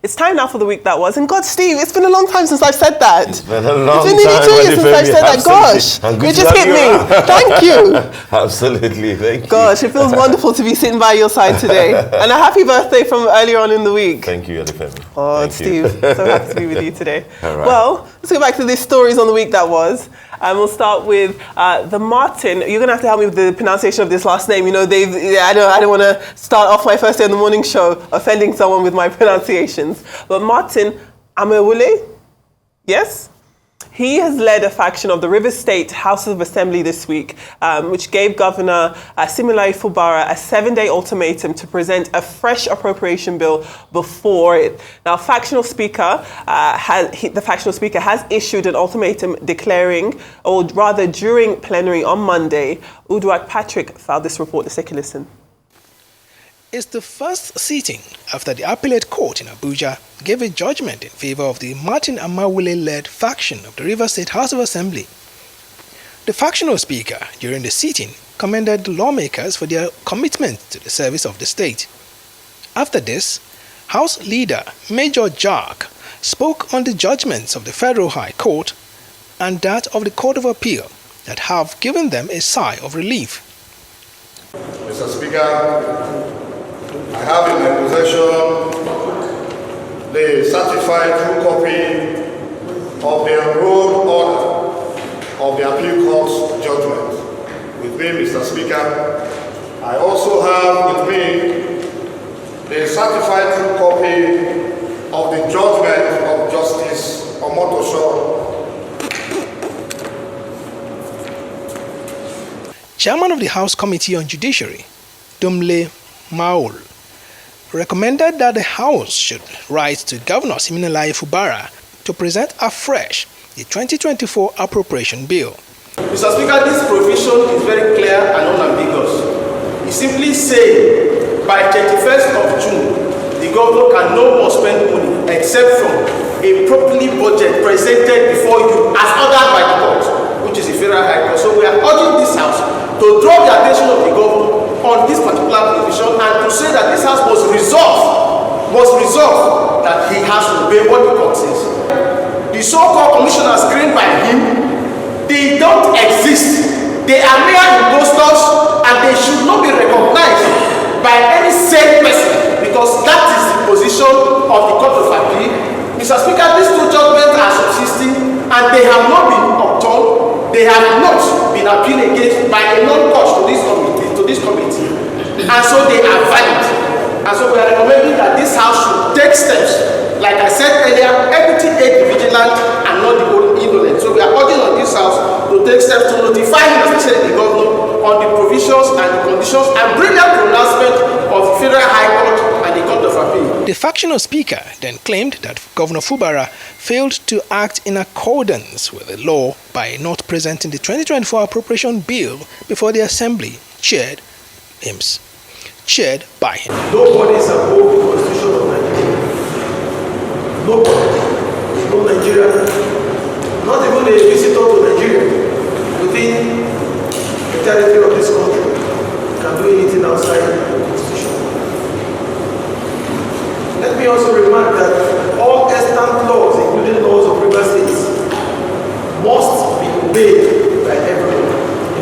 It's time now for the week that was. And God, Steve, it's been a long time since I've said that. It's been a long time. It's been nearly 2 years since I've said that. Gosh, you just hit me. Thank you. Absolutely, thank you. Gosh, it feels wonderful to be sitting by your side today. And a happy birthday from earlier on in the week. Thank you, Adefemi. Oh, Thank Steve, you. so happy to be with you today. All right. Well, let's go back to these stories on the week that was. And we'll start with the Martin. You're going to have to help me with the pronunciation of this last name. You know, I don't want to start off my first day on the morning show offending someone with my pronunciations. But Martin Amewule, yes? He has led a faction of the Rivers State House of Assembly this week, which gave Governor Siminalayi Fubara a 7-day ultimatum to present a fresh appropriation bill before it. Now, the factional speaker has issued an ultimatum declaring, or rather during plenary on Monday. Uduak Patrick filed this report. Let's take a listen. It's the first sitting after the appellate court in Abuja gave a judgment in favor of the Martin Amawule-led faction of the Rivers State House of Assembly. The factional speaker, during the sitting, commended the lawmakers for their commitment to the service of the state. After this, House Leader Major Jack spoke on the judgments of the Federal High Court and that of the Court of Appeal that have given them a sigh of relief. Mr. Speaker, I have in my possession the certified true copy of the roll order of the appeal court's judgment. With me, Mr. Speaker, I also have with me the certified true copy of the judgment of Justice Omotosho. Chairman of the House Committee on Judiciary, Dumle Maul, recommended that the House should write to Governor Siminalayi Fubara to present afresh the 2024 appropriation bill. Mr. Speaker, this provision is very clear and unambiguous. It simply says by 31st of June, the governor can no more spend money except from a properly budget presented before you as ordered by the court, which is the Federal High Court. So we are urging this House to draw the attention of the governor on this particular provision and to say that this House must resolve that he has to obey what the court says. The so-called commissioners screened by him, they don't exist. They are mere impostors and they should not be recognized by any sane person because that is the position of the Court of Appeal. Mr. Speaker, these two judgments are subsisting and they have not been upturned. They have not been appealed against by a non-court to this committee, and so they are valid. And so we are recommending that this House should take steps, like I said earlier, everything aid the vigilant and not the indolent. So we are urging on this House to take steps to notify him, especially the governor, on the provisions and the conditions and brilliant pronouncement of the Federal High Court and the Court of Appeal. The factional speaker then claimed that Governor Fubara failed to act in accordance with the law by not presenting the 2024 appropriation bill before the Assembly chaired by him. Nobody is above the Constitution of Nigeria. Nobody. No Nigeria. Not even a visitor to Nigeria within the territory of this country can do anything outside the Constitution. Let me also remark that all extant laws, including laws of river states, must be obeyed by everyone,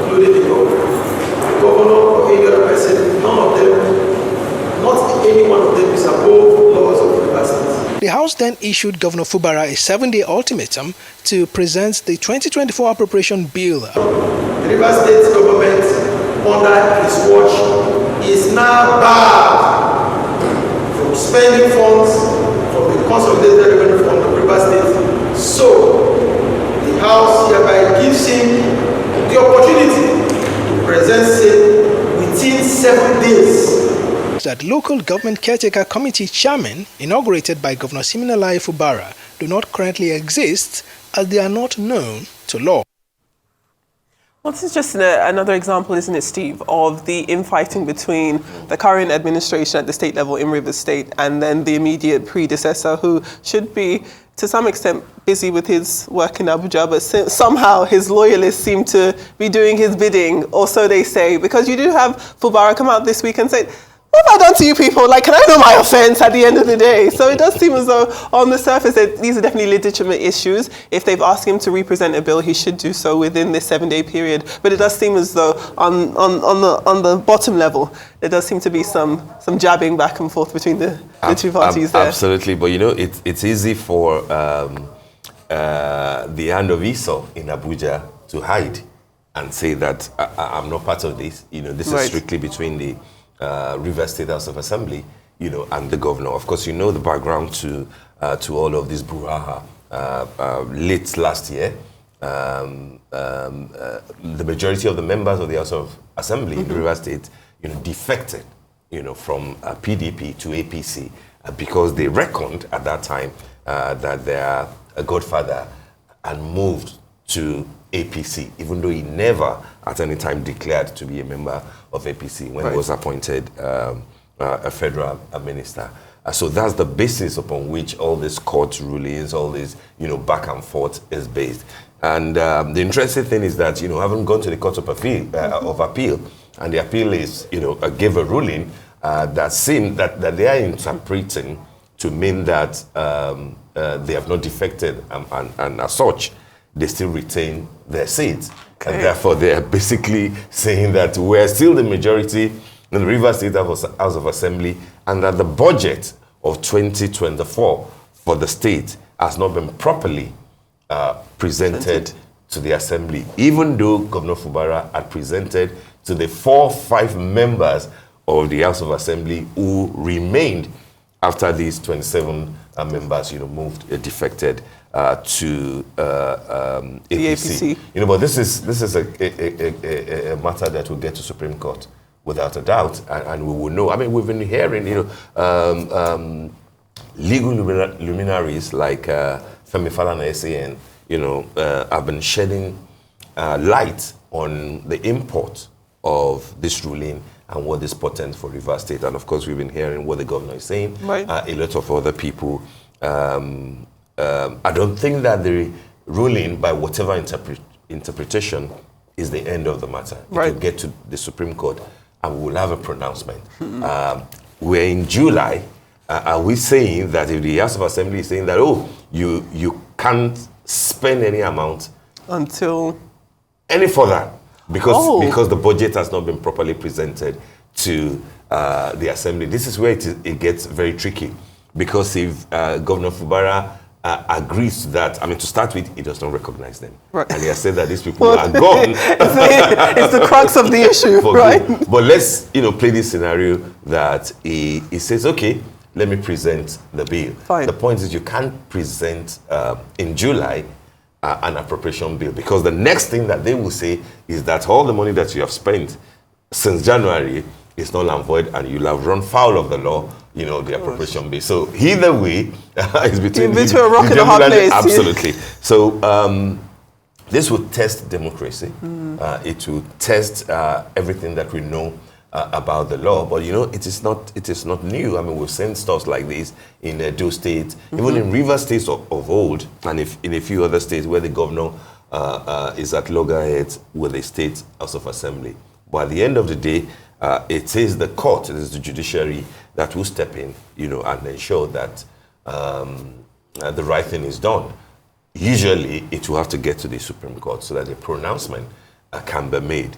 including the governor or any other person. None of them, not any one of them is above laws of river states. The House then issued Governor Fubara a 7-day ultimatum to present the 2024 appropriation bill. The River State government, under his watch, is now barred from spending funds from the consolidated revenue fund of River State. So, the House hereby gives him the opportunity to present it within 7 days. That local government caretaker committee chairmen inaugurated by Governor Siminalayi Fubara do not currently exist as they are not known to law. Well, this is just another example, isn't it, Steve, of the infighting between the current administration at the state level in Rivers State and then the immediate predecessor, who should be, to some extent, busy with his work in Abuja, but somehow his loyalists seem to be doing his bidding, or so they say, because you do have Fubara come out this week and say, what have I done to you people? Like, can I know my offense at the end of the day? So it does seem as though on the surface that these are definitely legitimate issues. If they've asked him to represent a bill, he should do so within this 7-day period. But it does seem as though on the bottom level, there does seem to be some jabbing back and forth between the two parties there. Absolutely, but it's easy for the hand of Esau in Abuja to hide and say that I'm not part of this. This is strictly between the Rivers State House of Assembly, and the governor. Of course, the background to all of this brouhaha. Late last year, the majority of the members of the House of Assembly in Rivers State, defected, from PDP to APC because they reckoned at that time that their godfather had moved to APC, even though he never at any time declared to be a member of APC when he was appointed a federal minister. So that's the basis upon which all these court rulings, all this, back and forth is based. And the interesting thing is that, having gone to the Court of Appeal, and the appeal is, gave a ruling that seemed that they are interpreting to mean that they have not defected, and as such, they still retain their seats. Okay. And therefore, they are basically saying that we're still the majority in the Rivers State House of Assembly, and that the budget of 2024 for the state has not been properly presented to the Assembly, even though Governor Fubara had presented to the 4-5 members of the House of Assembly who remained after these 27 members, moved, defected to APC. The APC. But this is a matter that will get to Supreme Court without a doubt, and we will know. I mean, we've been hearing, legal luminaries like Femi Falana SAN, have been shedding light on the import of this ruling and what this portends for Rivers State. And of course, we've been hearing what the governor is saying. Right. A lot of other people. I don't think that the ruling, by whatever interpretation, is the end of the matter. It will get to the Supreme Court, and we will have a pronouncement. We're in July. Are we saying that if the House of Assembly is saying that, you can't spend any amount until any further because the budget has not been properly presented to the Assembly? This is where it gets very tricky, because if Governor Fubara agrees to that, to start with, he does not recognize them. Right. And he has said that these people are gone. It's the crux of the issue, right? Good. But let's, play this scenario that he says, okay, let me present the bill. Fine. The point is you can't present in July an appropriation bill, because the next thing that they will say is that all the money that you have spent since January is null and void, and you'll have run foul of the law, the appropriation bill. So either way, it's between a rock and a hard place. Absolutely. So this will test democracy. It will test everything that we know about the law. But it is not new. We've seen stuff like this in Edo State, even in Rivers States of old, and in a few other states where the governor is at loggerheads with the State House of Assembly. But at the end of the day, it is the court, it is the judiciary that will step in, and ensure that the right thing is done. Usually, it will have to get to the Supreme Court so that a pronouncement can be made.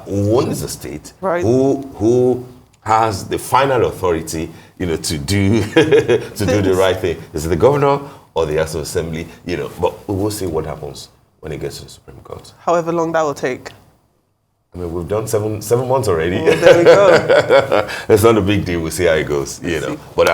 Who owns the state? Right. Who has the final authority, to do the right thing? Is it the governor or the House of Assembly? But we will see what happens when it gets to the Supreme Court. However long that will take. We've done seven months already. Oh, there we go. It's not a big deal. We'll see how it goes. But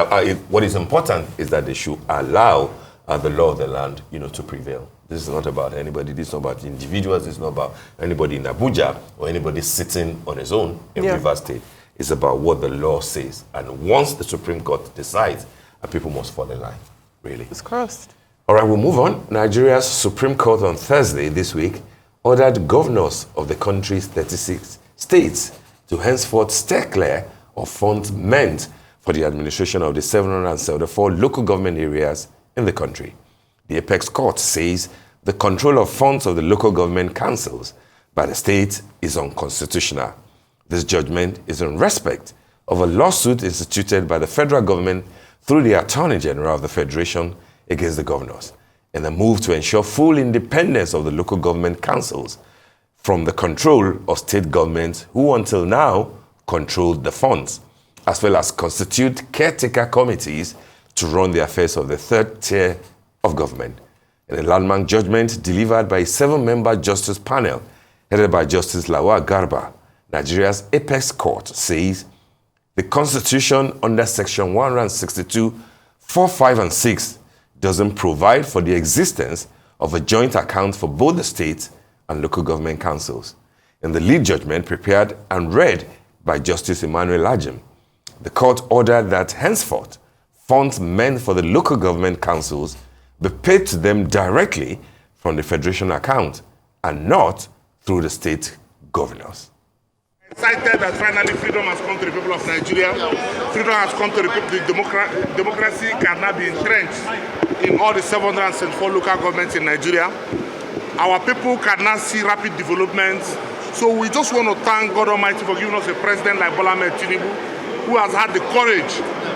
what is important is that they should allow the law of the land, to prevail. This is not about anybody. This is not about individuals. This is not about anybody in Abuja or anybody sitting on his own in Rivers State. It's about what the law says. And once the Supreme Court decides, people must fall in line, really. It's crossed. All right, we'll move on. Nigeria's Supreme Court on Thursday this week ordered governors of the country's 36 states to henceforth steer clear of funds meant for the administration of the 774 local government areas in the country. The Apex Court says the control of funds of the local government councils by the state is unconstitutional. This judgment is in respect of a lawsuit instituted by the federal government through the Attorney General of the Federation against the governors, in a move to ensure full independence of the local government councils from the control of state governments who until now controlled the funds, as well as constitute caretaker committees to run the affairs of the third tier of government. In a landmark judgment delivered by a 7-member justice panel headed by Justice Lawal Garba, Nigeria's apex court says the Constitution under Section 162, 4, 5, and 6 doesn't provide for the existence of a joint account for both the state and local government councils. In the lead judgment prepared and read by Justice Emmanuel Ajim, the court ordered that henceforth funds meant for the local government councils be paid to them directly from the federation account and not through the state governors. Excited that finally freedom has come to the people of Nigeria. Freedom has come to the people. The democracy can now be entrenched in all the 774 local governments in Nigeria. Our people can now see rapid developments. So we just want to thank God Almighty for giving us a president like Bola Ahmed Tinubu, who has had the courage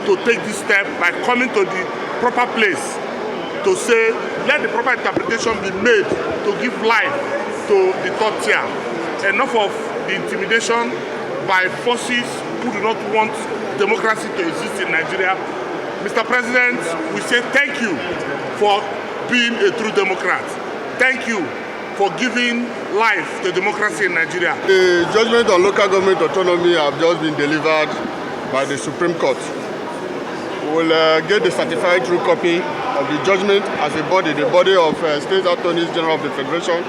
to take this step by coming to the proper place to say, let the proper interpretation be made to give life to the third tier. Enough of the intimidation by forces who do not want democracy to exist in Nigeria. Mr. President, we say thank you for being a true Democrat. Thank you for giving life to democracy in Nigeria. The judgment on local government autonomy have just been delivered by the Supreme Court. We will get the certified true copy of the judgment as a body. The body of State Attorneys General of the Federation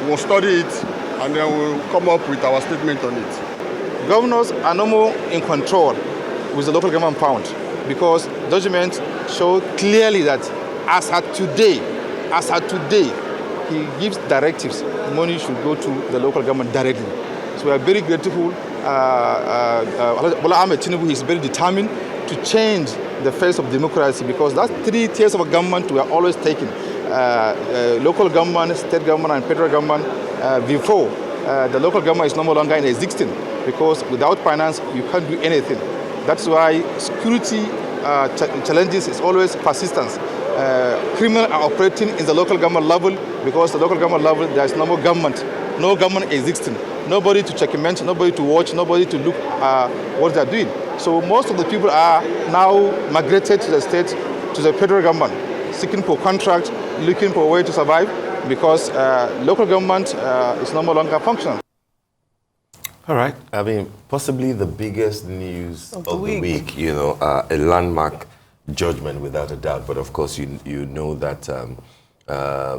will study it and then we'll come up with our statement on it. Governors are no more in control with the local government pound because judgments show clearly that as at today, he gives directives. Money should go to the local government directly. So we are very grateful. Bola Ahmed Tinubu is very determined to change the face of democracy because that 3 tiers of government were always taken. Local government, state government, and federal government. Before, the local government is no longer in existence because without finance, you can't do anything. That's why security challenges is always persistence. Criminals are operating in the local government level because the local government level, there is no more government. No government existing. Nobody to checkmate, nobody to watch, nobody to look what they're doing. So most of the people are now migrated to the state, to the federal government, seeking for contracts, looking for a way to survive because local government is no longer functional. All right. I mean, possibly the biggest news of the week, you know, a landmark judgment without a doubt. But of course, you know that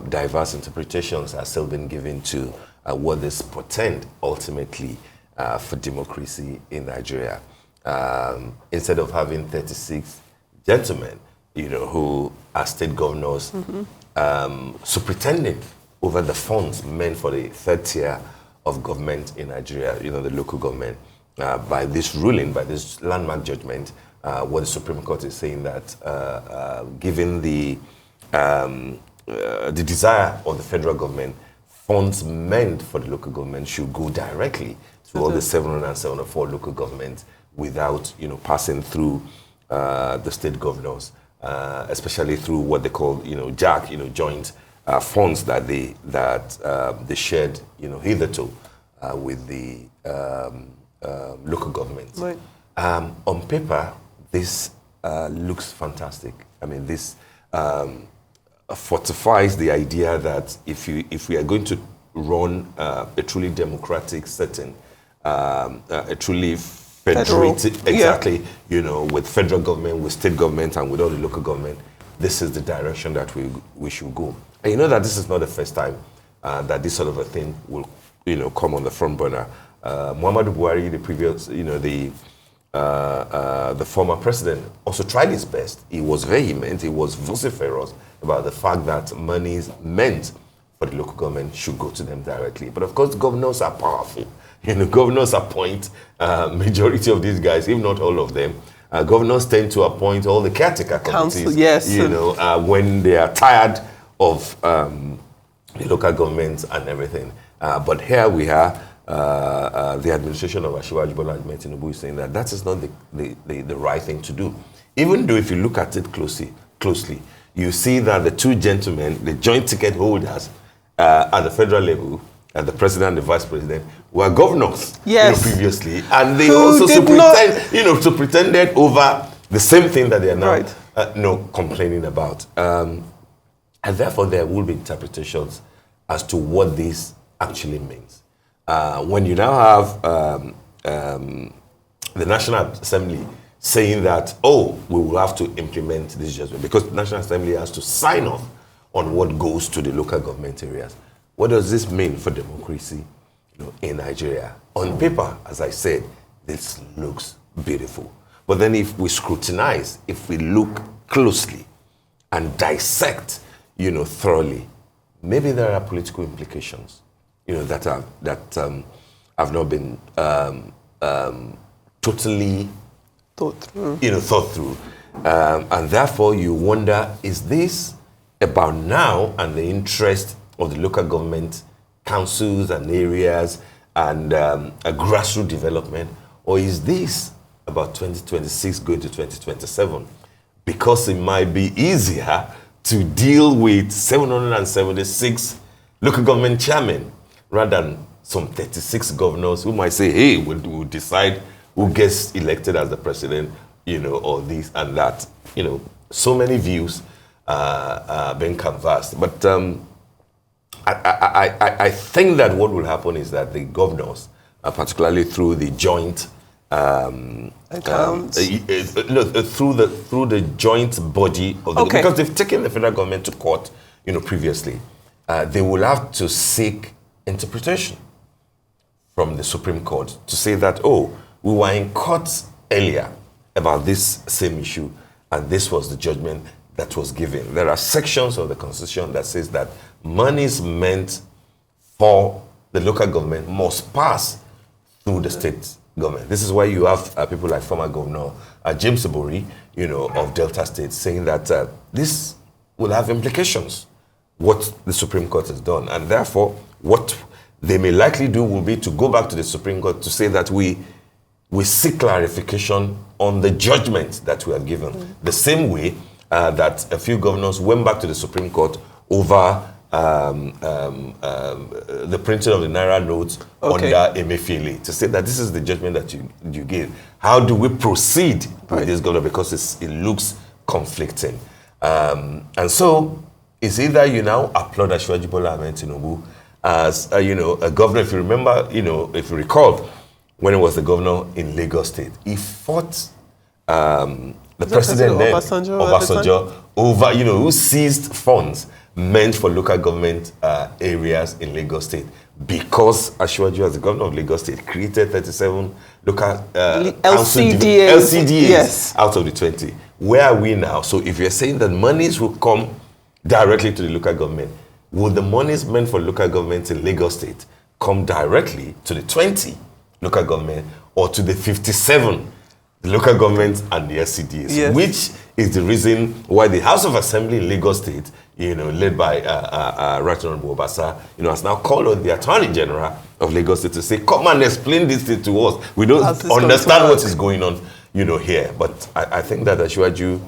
diverse interpretations are still being given to what this portend ultimately for democracy in Nigeria. Instead of having 36 gentlemen, you know, who are state governors, superintending over the funds meant for the third tier of government in Nigeria, you know, the local government, by this ruling, by this landmark judgment, what the Supreme Court is saying that given the desire of the federal government, funds meant for the local government should go directly to all the 774 local governments without, you know, passing through the state governors, especially through what they call, you know, JAC, you know, joint funds that they shared, you know, hitherto with the local governments. Right. On paper, this looks fantastic. I mean, this fortifies the idea that if we are going to run a truly democratic setting, a truly federated, exactly, you know, with federal government, with state government, and with all the local government, this is the direction that we should go. And you know that this is not the first time that this sort of a thing will, you know, come on the front burner. Muhammadu Buhari, the previous, you know, the former president, also tried his best. He was vehement, he was vociferous about the fact that monies meant for the local government should go to them directly. But of course, governors are powerful. You know, governors appoint majority of these guys, if not all of them. Governors tend to appoint all the caretaker committees, yes, you know, when they are tired of the local governments and everything. But here we are, the administration of Asiwaju Bola Ahmed Tinubu is saying that that is not the right thing to do. Even though if you look at it closely, you see that the two gentlemen, the joint ticket holders at the federal level, and the president and the vice president, were governors previously, and they also pretended over the same thing that they are now complaining about. And therefore, there will be interpretations as to what this actually means. When you now have the National Assembly saying that, oh, we will have to implement this judgment, because the National Assembly has to sign off on what goes to the local government areas. What does this mean for democracy in Nigeria? On paper, as I said, this looks beautiful. But then if we scrutinize, if we look closely and dissect, thoroughly, maybe there are political implications, that have not been totally thought through. And therefore, you wonder, is this about now and the interest of the local government councils and areas and a grassroots development, or is this about 2026 going to 2027? Because it might be easier to deal with 776 local government chairmen rather than some 36 governors who might say, hey, we'll decide who gets elected as the president, or this and that. So many views being canvassed. But I think that what will happen is that the governors, particularly through the joint accounts, through the joint body of the, because they've taken the federal government to court, previously, they will have to seek interpretation from the Supreme Court to say that, oh, we were in court earlier about this same issue, and this was the judgment that was given. There are sections of the Constitution that says that monies meant for the local government must pass through the state government. This is why you have people like former Governor James Obori, of Delta State, saying that this will have implications, what the Supreme Court has done. And therefore, what they may likely do will be to go back to the Supreme Court to say that we seek clarification on the judgment that we have given. The same way that a few governors went back to the Supreme Court over the printing of the Naira notes under Emefiele, to say that this is the judgment that you gave. How do we proceed with this governor? Because it looks conflicting. And so it's either you now applaud Asiwaju Bola Ahmed Tinubu as a governor. If you remember, if you recall, when he was the governor in Lagos State, he fought the president then, Obasanjo, over, who seized funds meant for local government areas in Lagos State, because Asiwaju, as the governor of Lagos State, created 37 local LCDAs out of the 20. Where are we now? So if you're saying that monies will come directly to the local government, will the monies meant for local government in Lagos State come directly to the 20 local government, or to the 57 local governments and the LCDAs, which is the reason why the House of Assembly in Lagos State, led by Right Honorable Obasa, has now called on the Attorney General of Lagos State to say, come and explain this thing to us. We don't understand what is going on, here. But I think that Asiwaju,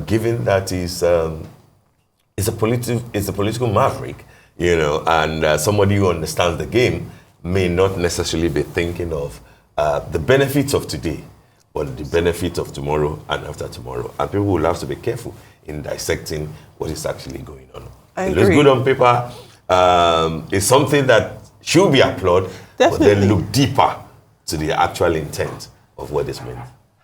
given that is a political maverick, and somebody who understands the game, may not necessarily be thinking of the benefits of today, but the benefits of tomorrow and after tomorrow. And people will have to be careful in dissecting what is actually going on. It looks good on paper. It's something that should be applauded, but then look deeper to the actual intent of what this means.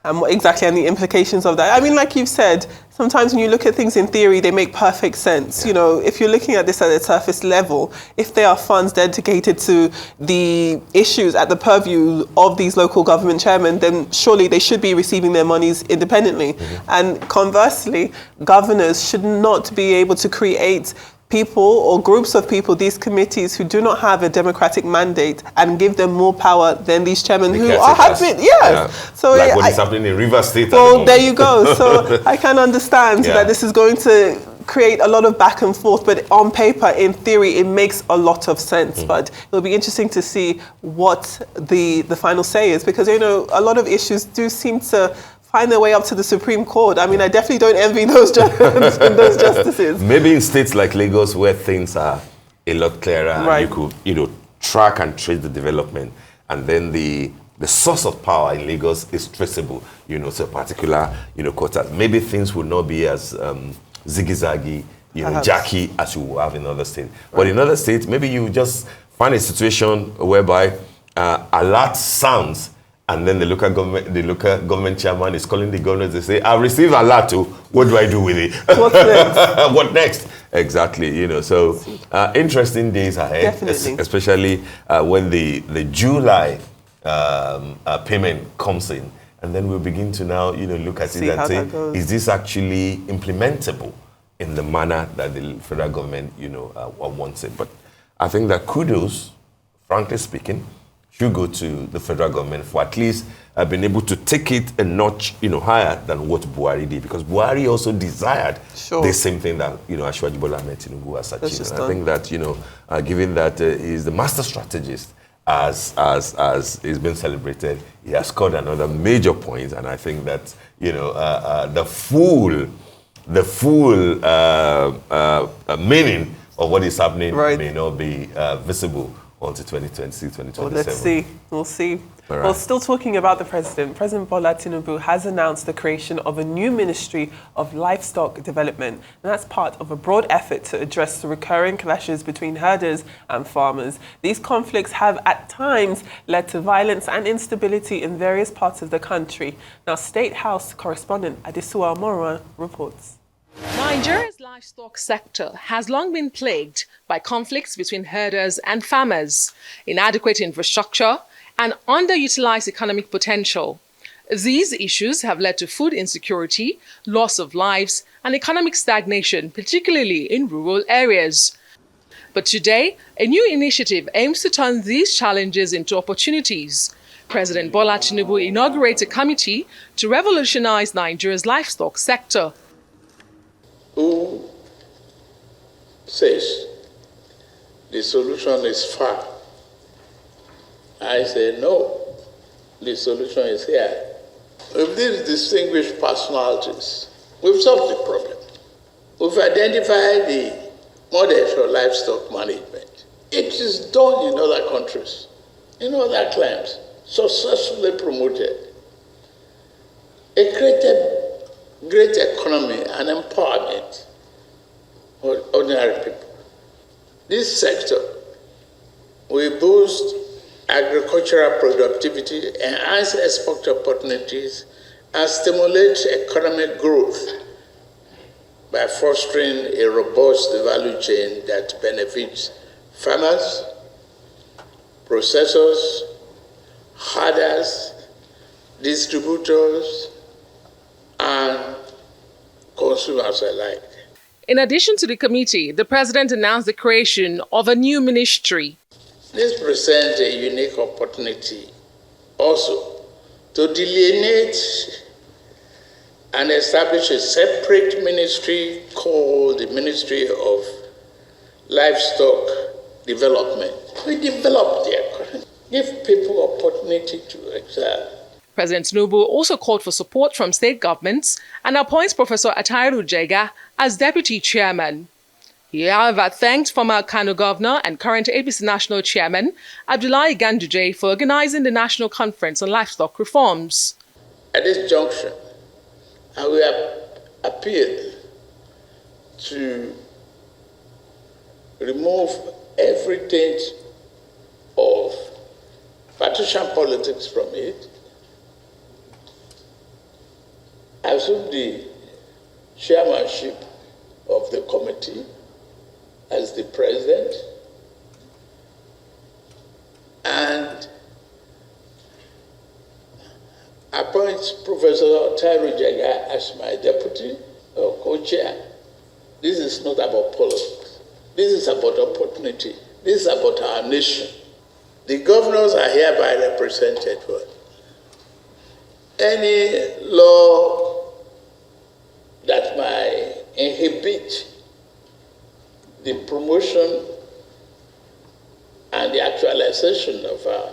And exactly, and the implications of that. I mean, like you've said, sometimes when you look at things in theory, they make perfect sense. If you're looking at this at a surface level, if there are funds dedicated to the issues at the purview of these local government chairmen, then surely they should be receiving their monies independently. And conversely, governors should not be able to create people or groups of people, these committees who do not have a democratic mandate, and give them more power than these chairmen who have been. So like what is happening in Rivers State. Well, there you go. So I can understand that this is going to create a lot of back and forth, but on paper, in theory, it makes a lot of sense. But it'll be interesting to see what the final say is, because, you know, a lot of issues do seem to find their way up to the Supreme Court. I mean, I definitely don't envy those those justices. Maybe in states like Lagos, where things are a lot clearer, and you could, you know, track and trace the development, and then the source of power in Lagos is traceable, you know, to a particular, you know, quarter. Maybe things would not be as ziggy-zaggy, you know, jacky as you will have in other states. Right. But in other states, maybe you just find a situation whereby alert sounds, and then the local government chairman is calling the governors. They say, "I received alert. What do I do with it? What's next? What next?" Exactly. You know, so interesting days ahead, especially when the July payment comes in, and then we'll begin to now, you know, look at it and say, is this actually implementable in the manner that the federal government, you know, wants it? But I think that kudos, frankly speaking, should go to the federal government for at least being able to take it a notch, you know, higher than what Buhari did, because Buhari also desired the same thing that, you know, Asiwaju Bola Ahmed Tinubu has achieved. I think that, you know, given that he's the master strategist, as is been celebrated, he has scored another major point, and I think that, you know, the full meaning of what is happening may not be visible until 2026, 2027. Well, let's see. We'll see. Right. Well, still talking about the president, President Bola Tinubu has announced the creation of a new Ministry of Livestock Development, and that's part of a broad effort to address the recurring clashes between herders and farmers. These conflicts have at times led to violence and instability in various parts of the country. Now, State House correspondent Adesua Omorua reports. Nigeria's livestock sector has long been plagued by conflicts between herders and farmers, inadequate infrastructure, and underutilized economic potential. These issues have led to food insecurity, loss of lives, and economic stagnation, particularly in rural areas. But today, a new initiative aims to turn these challenges into opportunities. President Bola Tinubu inaugurates a committee to revolutionize Nigeria's livestock sector. Who says the solution is far? I say no, the solution is here. With these distinguished personalities, we've solved the problem. We've identified the model for livestock management. It is done in other countries, in other climes, successfully promoted. It created great economy and empowerment for ordinary people. This sector will boost agricultural productivity, enhance export opportunities, and stimulate economic growth by fostering a robust value chain that benefits farmers, processors, herders, distributors, and consumers alike. In addition to the committee, the president announced the creation of a new ministry. This presents a unique opportunity also to delineate and establish a separate ministry called the Ministry of Livestock Development. We develop the economy, give people opportunity to excel. President Tinubu also called for support from state governments and appoints Professor Atairu Jega as deputy chairman. He, however, thanked former Kano governor and current APC national chairman Abdullahi Ganduje for organizing the National Conference on Livestock Reforms. At this junction, I will appeal to remove every taint of partisan politics from it. I assume the chairmanship of the committee as the president, and appoint Professor Atairu Jega as my deputy or co-chair. This is not about politics. This is about opportunity. This is about our nation. The governors are hereby represented. Any law that might inhibit the promotion and the actualization of our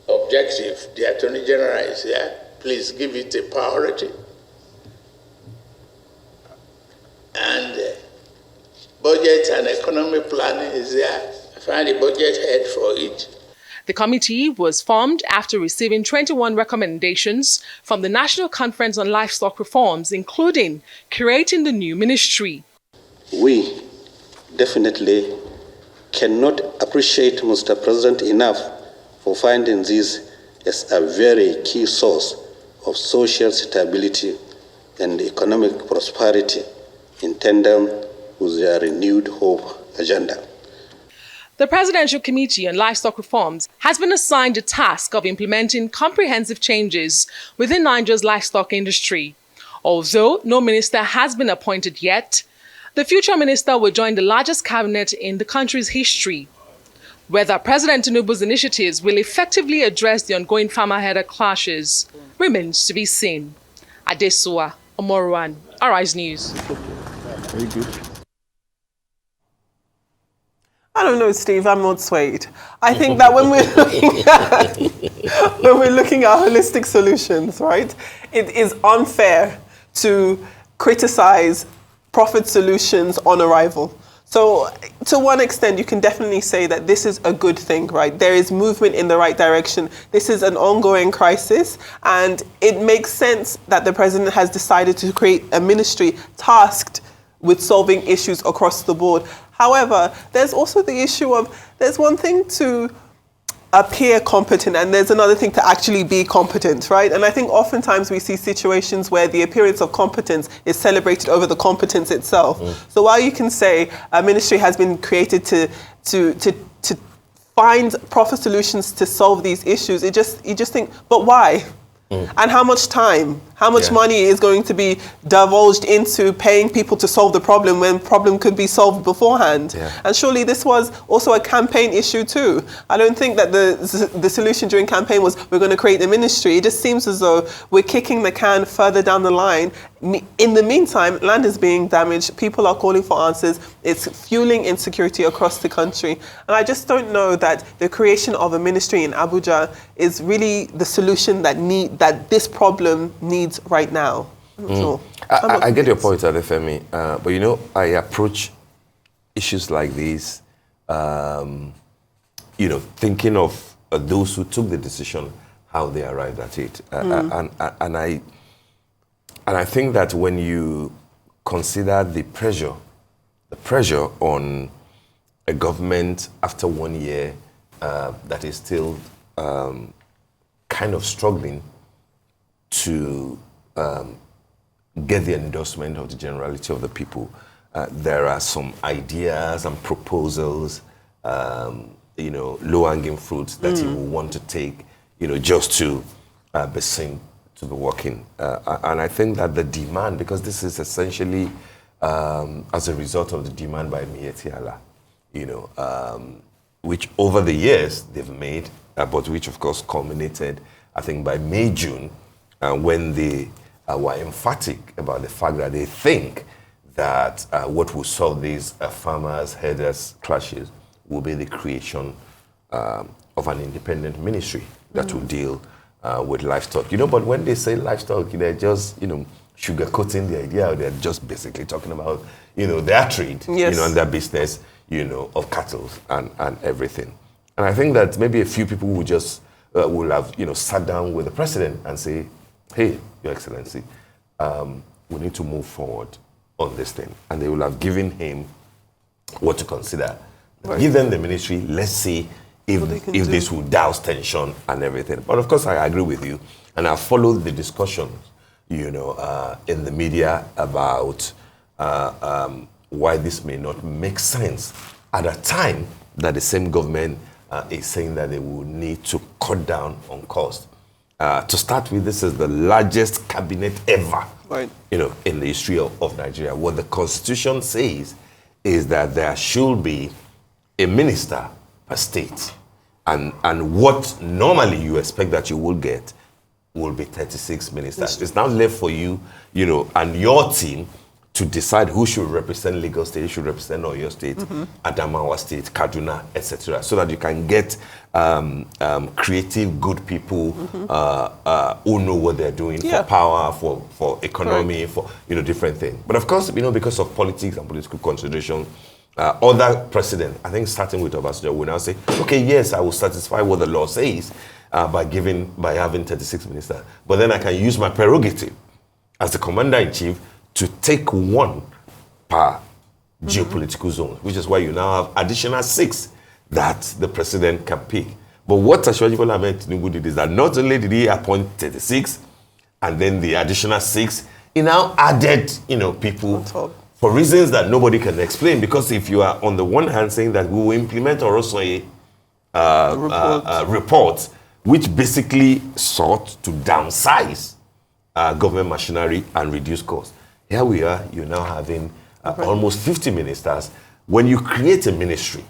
objective. The Attorney General is here. Please give it a priority. And budget and economic planning is there. I find a budget head for it. The committee was formed after receiving 21 recommendations from the National Conference on Livestock Reforms, including creating the new ministry. We definitely cannot appreciate Mr. President enough for finding this as a very key source of social stability and economic prosperity in tandem with their renewed hope agenda. The Presidential Committee on Livestock Reforms has been assigned the task of implementing comprehensive changes within Nigeria's livestock industry. Although no minister has been appointed yet, the future minister will join the largest cabinet in the country's history. Whether President Tinubu's initiatives will effectively address the ongoing farmer-herder clashes remains to be seen. Adesua Omoruan, Arise News. Very good. I don't know, Steve, I'm not swayed. I think that when we're looking at holistic solutions, right, it is unfair to criticize profit solutions on arrival. So to one extent, you can definitely say that this is a good thing, right? There is movement in the right direction. This is an ongoing crisis, and it makes sense that the president has decided to create a ministry tasked with solving issues across the board. However, there's also the issue of, there's one thing to appear competent and there's another thing to actually be competent, right? And I think oftentimes we see situations where the appearance of competence is celebrated over the competence itself. So while you can say a ministry has been created to find proper solutions to solve these issues, you just think, but why? And how much time, how much money is going to be divulged into paying people to solve the problem when problem could be solved beforehand? And surely this was also a campaign issue too. I don't think that the solution during campaign was we're going to create a ministry. It just seems as though we're kicking the can further down the line. In the meantime, land is being damaged. People are calling for answers. It's fueling insecurity across the country. And I just don't know that the creation of a ministry in Abuja is really the solution that this problem needs right now. So, I get your point, Adefemi. But you know, I approach issues like these, thinking of those who took the decision, how they arrived at it. And I think that when you consider the pressure on a government after 1 year that is still kind of struggling to get the endorsement of the generality of the people, there are some ideas and proposals, low-hanging fruits that you will want to take, just to be seen to be working. And I think that the demand, because this is essentially as a result of the demand by Mietiala, which over the years they've made, but which of course culminated, I think, by May, June, when they were emphatic about the fact that they think that what will solve these farmers, herders clashes will be the creation of an independent ministry that will deal with livestock. But when they say livestock, they're just, sugarcoating the idea. They're just basically talking about, their trade, and their business, of cattle and everything. And I think that maybe a few people will just will have, sat down with the president and say, hey, Your Excellency, we need to move forward on this thing. And they will have given him what to consider. Right. Give them the ministry, let's see if this will douse tension and everything. But of course, I agree with you. And I followed the discussions, in the media about why this may not make sense at a time that the same government is saying that they will need to cut down on cost. To start with, this is the largest cabinet ever, right, in the history of Nigeria. What the Constitution says is that there should be a minister per state. And what normally you expect that you will get will be 36 ministers. It's now left for you, and your team to decide who should represent Lagos State, who should represent Oyo State, Adamawa State, Kaduna, etc., so that you can get creative, good people who know what they're doing for power, for economy, for different things. But of course, because of politics and political consideration, other presidents, I think starting with Obasanjo, will now say, okay, yes, I will satisfy what the law says by having 36 ministers, but then I can use my prerogative as the commander-in-chief to take one per geopolitical zone, which is why you now have additional 6 that the president can pick. But what Asiwaju Bola Ahmed Tinubu did is that not only did he appoint 36 and then the additional 6, he now added, people for reasons that nobody can explain. Because if you are on the one hand saying that we will implement Orosoye report, which basically sought to downsize government machinery and reduce costs. Here we are, you're now having almost 50 ministers. When you create a ministry,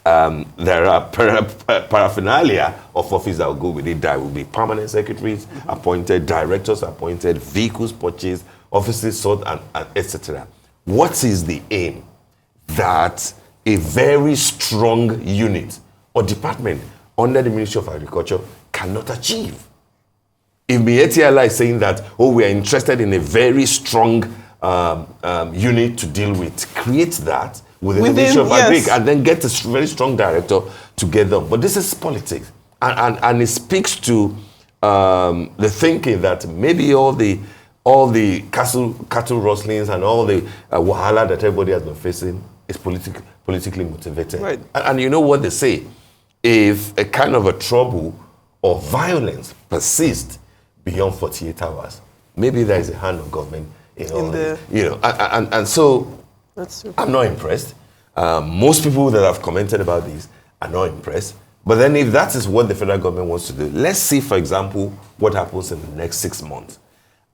there are paraphernalia of office that will go with it. There will be permanent secretaries appointed, directors appointed, vehicles purchased, offices sought, and etc. What is the aim? That a very strong unit or department under the Ministry of Agriculture cannot achieve. If Mietiala is saying that, we are interested in a very strong unit to deal with, create that within the Ministry of Agric, and then get a very strong director to get them. But this is politics. And it speaks to the thinking that maybe all the cattle rustlings and all the wahala that everybody has been facing is politically motivated. Right. And you know what they say? If a kind of a trouble or violence persists beyond 48 hours, maybe there is a hand of government in all this. And so that's true. I'm not impressed. Most people that have commented about this are not impressed. But then if that is what the federal government wants to do, let's see, for example, what happens in the next 6 months.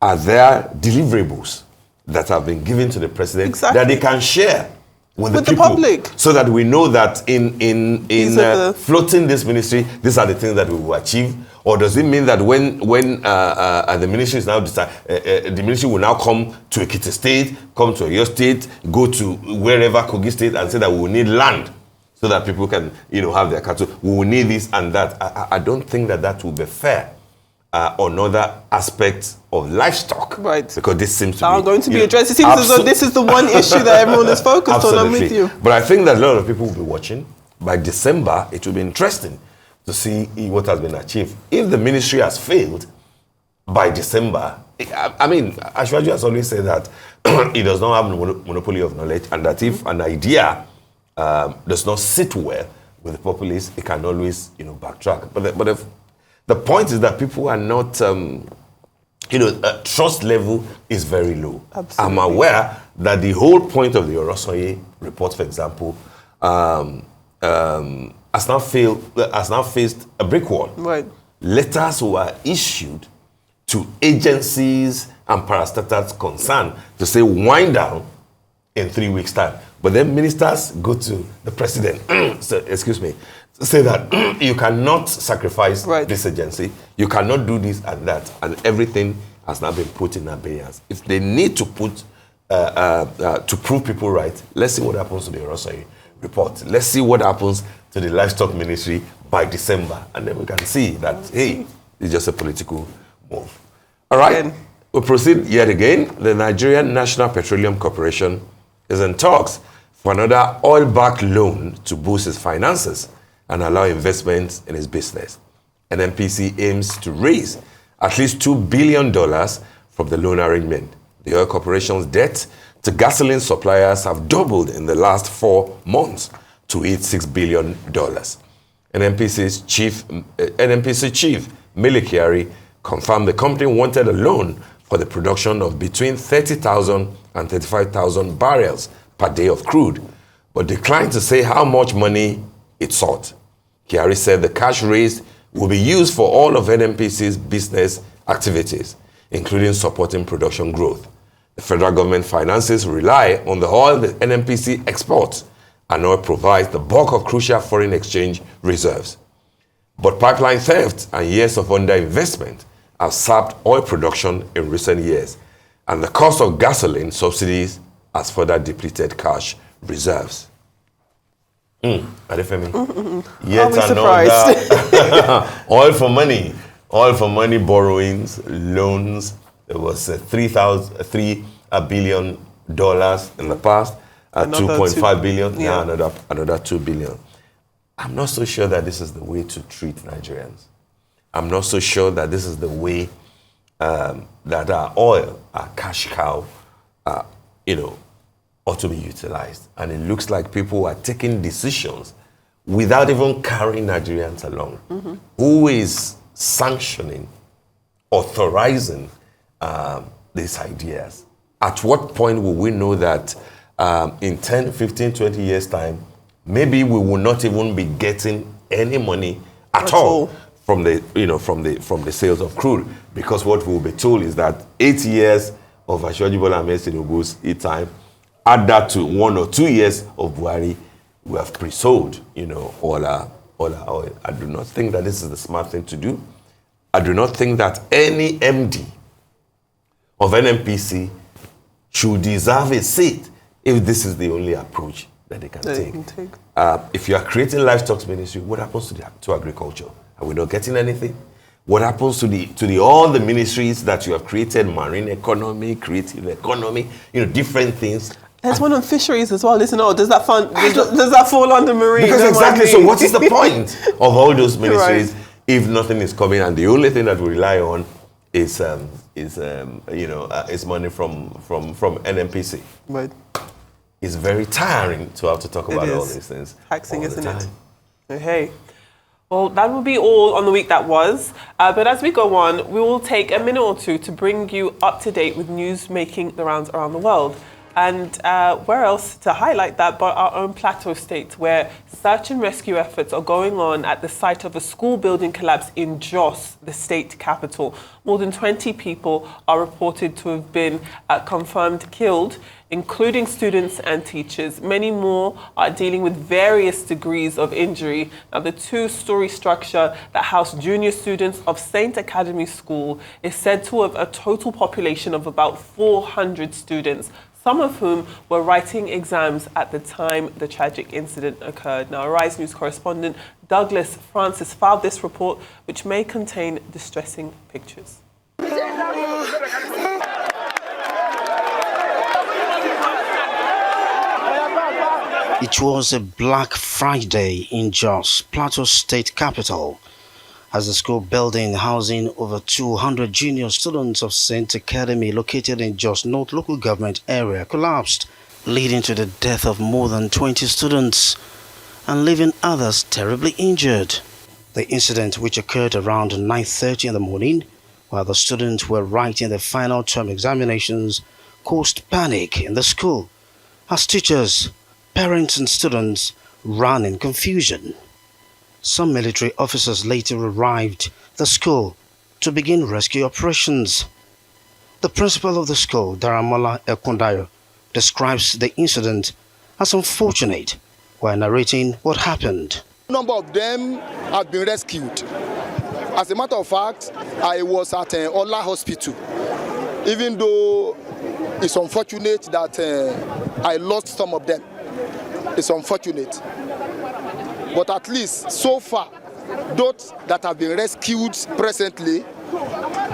Are there deliverables that have been given to the president that they can share with the people, public, so that we know that in floating this ministry, these are the things that we will achieve? Or does it mean that when the ministry is now the ministry will now come to Ekiti State, come to Oyo State, go to wherever, Kogi State, and say that we will need land so that people can have their cattle. We will need this and that. I don't think that will be fair on other aspects of livestock. Right. Because this seems to be going to be addressed. It seems as though this is the one issue that everyone is focused on. I'm with you. But I think that a lot of people will be watching. By December, it will be interesting to see what has been achieved. If the ministry has failed by December, I mean, Asiwaju has always said that he does not have monopoly of knowledge, and that if an idea does not sit well with the populace, it can always, backtrack. But if the point is that people are not, trust level is very low. Absolutely. I'm aware that the whole point of the Orosoye report, for example, has now faced a brick wall. Right. Letters were issued to agencies and parastatals concerned to say wind down in 3 weeks' time. But then ministers go to the president, say that you cannot sacrifice this agency, you cannot do this and that, and everything has now been put in abeyance. If they need to put to prove people right, let's see what happens to the Orosoye report. Let's see what happens to the livestock ministry by December, and then we can see that hey, it's just a political move. All right, we'll proceed yet again. The Nigerian National Petroleum Corporation is in talks for another oil-backed loan to boost its finances and allow investments in its business. NNPC aims to raise at least $2 billion from the loan arrangement. The oil corporation's debt to gasoline suppliers have doubled in the last 4 months to $86 billion. NNPC chief, Mele Kyari, confirmed the company wanted a loan for the production of between 30,000 and 35,000 barrels per day of crude, but declined to say how much money it sought. Kyari said the cash raised will be used for all of NNPC's business activities, including supporting production growth. The federal government finances rely on the oil the NNPC exports, and oil provides the bulk of crucial foreign exchange reserves. But pipeline theft and years of underinvestment have sapped oil production in recent years. And the cost of gasoline subsidies has further depleted cash reserves. Adefemi. Yet another oil for money borrowings, loans. There was $3 billion in the past, 2.5 billion, now another 2 billion. I'm not so sure that this is the way to treat Nigerians. I'm not so sure that this is the way that our oil, our cash cow, ought to be utilized. And it looks like people are taking decisions without even carrying Nigerians along. Who is sanctioning, authorizing these ideas? At what point will we know that in 10, 15, 20 years' time, maybe we will not even be getting any money at all from the sales of crude? Because what we'll be told is that 8 years of Asiwaju Bola Ahmed Tinubu's time, add that to 1 or 2 years of Buhari, we have pre-sold, all our oil. I do not think that this is the smart thing to do. I do not think that any MD of NNPC should deserve a seat if this is the only approach that they can take. If you are creating livestock ministry, what happens to agriculture? Are we not getting anything? What happens to all the ministries that you have created? Marine economy, creative economy, different things. There's one on fisheries as well, isn't it? Does that fall under marine? Because exactly. So what is the point of all those ministries if nothing is coming, and the only thing that we rely on is money from NNPC? Right. It's very tiring to have to talk about all these things. Taxing, isn't it? Okay. Well, that will be all on the week that was. But as we go on, we will take a minute or two to bring you up to date with news making the rounds around the world. And where else to highlight that but our own Plateau State, where search and rescue efforts are going on at the site of a school building collapse in Jos, the state capital. More than 20 people are reported to have been confirmed killed, including students and teachers. Many more are dealing with various degrees of injury. Now, the two-story structure that housed junior students of Saint Academy School is said to have a total population of about 400 students, some of whom were writing exams at the time the tragic incident occurred. Now, Arise News correspondent Douglas Francis filed this report, which may contain distressing pictures. It was a Black Friday in Jos, Plateau State capital, as the school building housing over 200 junior students of Saint Academy located in Jos North local government area collapsed, leading to the death of more than 20 students and leaving others terribly injured. The incident, which occurred around 9:30 in the morning while the students were writing their final term examinations, caused panic in the school as teachers, parents and students ran in confusion. Some military officers later arrived at the school to begin rescue operations. The principal of the school, Daramola Ekundayo, describes the incident as unfortunate while narrating what happened. A number of them have been rescued. As a matter of fact, I was at Ola Hospital, even though it's unfortunate that I lost some of them. It's unfortunate. But at least, so far, those that have been rescued presently,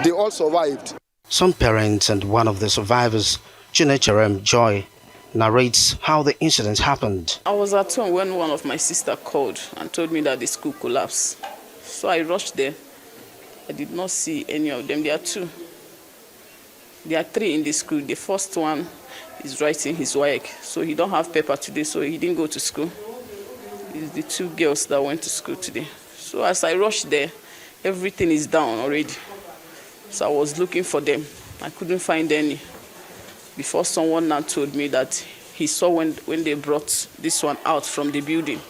they all survived. Some parents and one of the survivors, Chinecherem Joy, narrates how the incident happened. I was at home when one of my sisters called and told me that the school collapsed. So I rushed there. I did not see any of them. There are two. There are three in the school. The first one is writing his WAEC, so he don't have paper today, so he didn't go to school. It's the two girls that went to school today. So as I rushed there, everything is down already. So I was looking for them. I couldn't find any. Before someone now told me that he saw when they brought this one out from the building.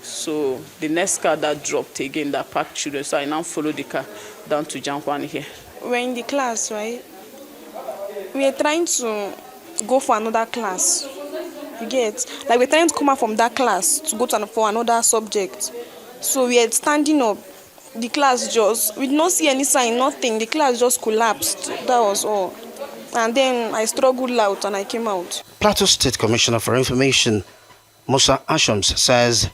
So the next car that dropped again, that packed children, so I now followed the car down to Jankwan here. We're in the class, right? We are trying to go for another class. You get? Like we're trying to come out from that class to go for another subject. So we are standing up. The class just, we did not see any sign, nothing. The class just collapsed. That was all. And then I struggled out and I came out. Plateau State Commissioner for Information, Musa Ashams, says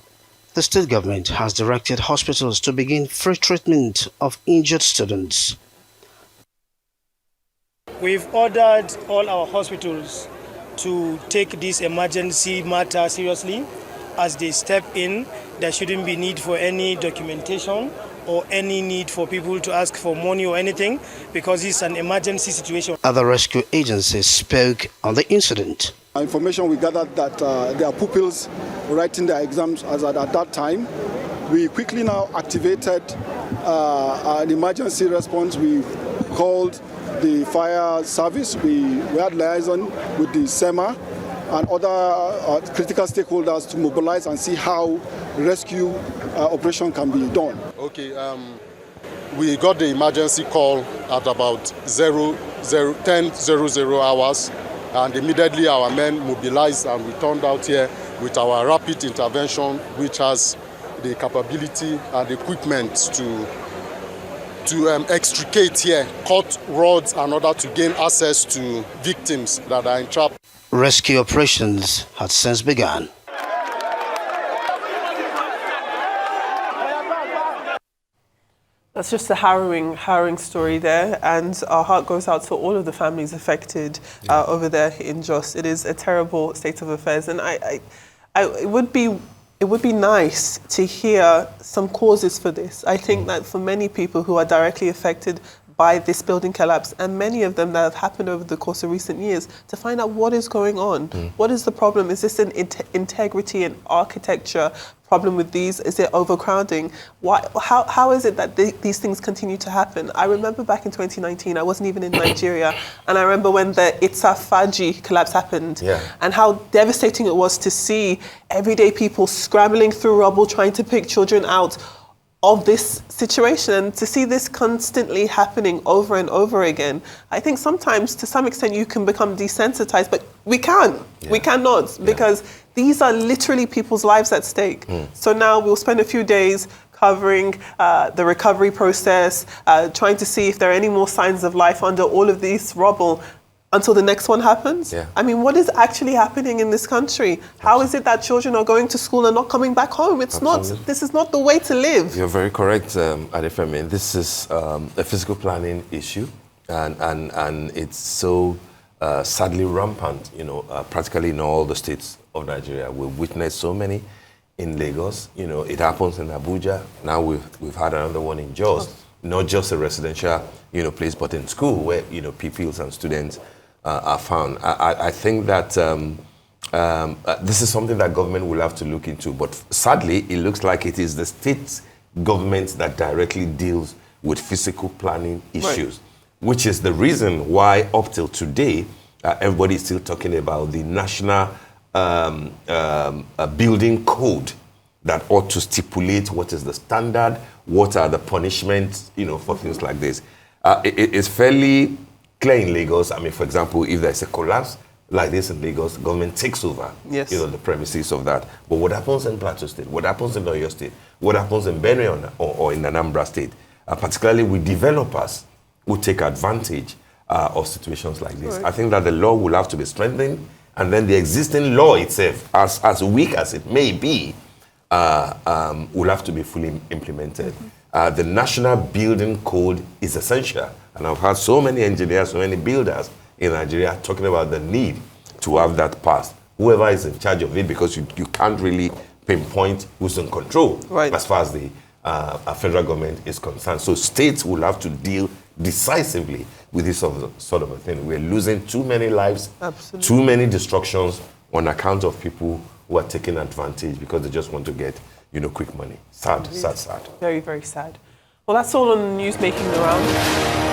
the state government has directed hospitals to begin free treatment of injured students. We've ordered all our hospitals to take this emergency matter seriously. As they step in, there shouldn't be need for any documentation or any need for people to ask for money or anything, because it's an emergency situation. Other rescue agencies spoke on the incident. Information we gathered that there are pupils writing their exams as at that time. We quickly now activated an emergency response. We called the fire service. We had liaison with the SEMA and other critical stakeholders to mobilize and see how rescue operation can be done. Okay, we got the emergency call at about 10:00 hours, and immediately our men mobilized and we turned out here with our rapid intervention, which has the capability and equipment to extricate here, cut rods in order to gain access to victims that are entrapped. Rescue operations had since begun. That's just a harrowing story there, and our heart goes out to all of the families affected over there in Jos. It is a terrible state of affairs, and it would be nice to hear some causes for this. I think that for many people who are directly affected by this building collapse, and many of them that have happened over the course of recent years, to find out what is going on. What is the problem? Is this an integrity and architecture problem with these? Is it overcrowding? How is it that these things continue to happen? I remember back in 2019, I wasn't even in Nigeria, and I remember when the Itsafaji collapse happened, and how devastating it was to see everyday people scrambling through rubble, trying to pick children out of this situation, and to see this constantly happening over and over again. I think sometimes, to some extent, you can become desensitized, but we can't. We cannot, because these are literally people's lives at stake. So now we'll spend a few days covering the recovery process, trying to see if there are any more signs of life under all of this rubble until the next one happens. I mean, what is actually happening in this country? How is it that children are going to school and not coming back home? It's not. This is not the way to live. You're very correct, Adefemi. This is a physical planning issue, and it's so sadly rampant. Practically in all the states of Nigeria, we've witnessed so many. In Lagos, it happens in Abuja. Now we've had another one in Jos. Not just a residential, place, but in school where pupils and students are found. I think that this is something that government will have to look into. But sadly, it looks like it is the state government that directly deals with physical planning issues, which is the reason why up till today, everybody is still talking about the national building code that ought to stipulate what is the standard, what are the punishments, for things like this. It's fairly clear in Lagos. I mean, for example, if there's a collapse like this in Lagos, government takes over, the premises of that. But what happens in Plateau State? What happens in Oyo State? What happens in Benue or in Anambra State? Particularly with developers who take advantage of situations like this. I think that the law will have to be strengthened, and then the existing law itself, as weak as it may be, will have to be fully implemented. The National Building Code is essential. And I've had so many engineers, so many builders in Nigeria talking about the need to have that passed. Whoever is in charge of it, because you can't really pinpoint who's in control as far as the federal government is concerned. So states will have to deal decisively with this sort of a thing. We're losing too many lives, too many destructions on account of people who are taking advantage because they just want to get, quick money. Sad. Very, very sad. Well, that's all on the news making the round.